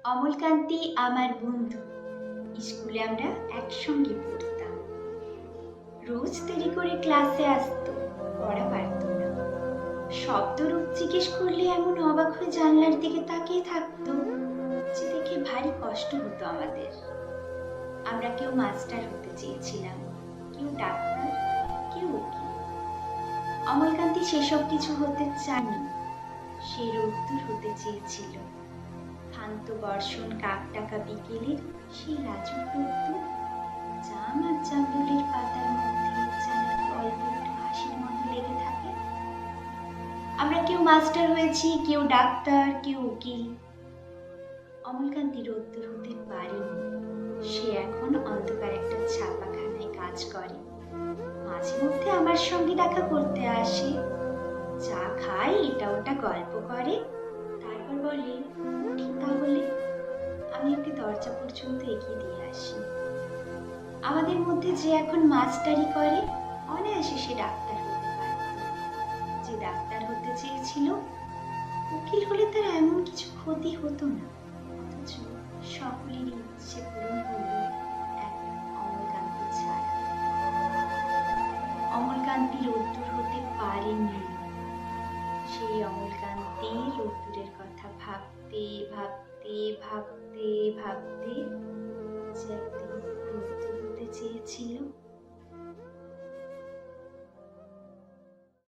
অমলকান্তি আমার বন্ধু। স্কুলে আমরা একসঙ্গে পড়তাম। রোজ দেরি করে ক্লাসে আসতো, পড়া পারত না। শব্দরূপ জিজ্ঞেস করলে এমন অবাক হয়ে জানলার দিকে তাকিয়ে থাকতো যে দেখে ভারী কষ্ট হতো আমাদের। আমরা কেউ মাস্টার হতে চেয়েছিলাম, কেউ ডাক্তার, কেউ উকিল। অমলকান্তি সেসব কিছু হতে চায়নি। সে রোদ্দুর হতে চেয়েছিল। ক্ষান্ত বর্ষণ কাকডাকা বিকেলের সেই রাজুক রোদ্দুর, জাম আর জামরুলের পাতার মধ্যে যেন অল্প একটু হাসির মতো লেগে থাকে। আমরা কেউ মাস্টার হয়েছি, কেউ ডাক্তার, কেউ উকিল। অমলকান্তি রোদ্দুর হতে পারেনি। সে এখন অন্ধকার একটা ছাপাখানায় কাজ করে। মাঝে মধ্যে আমার সঙ্গে দেখা করতে আসে, চা খায়, এটা ওটা গল্প করে, তারপর বলে উঠি তাহলে। আমি একটি দরজা পর্যন্ত এগিয়ে দিয়ে আসি। আমাদের মধ্যে যে এখন মাস্টারি করে, অনায়াসে সে ডাক্তার হতে পারত। যে ডাক্তার হতে চেয়েছিল, উকিল হলে তার এমন কিছু ক্ষতি হতো না। অথচ সকলেরই ইচ্ছে পূরণ হলো এক অমলকান্তি ছাড়া। অমলকান্তি রোদ্দুর হতে পারেনি। সেই অমলকান্তি রোদ্দুরের কথা ভাবতে ভাবতে ভাবতে ভাবতে যে একদিন রোদ্দুর হতে চেয়েছিল।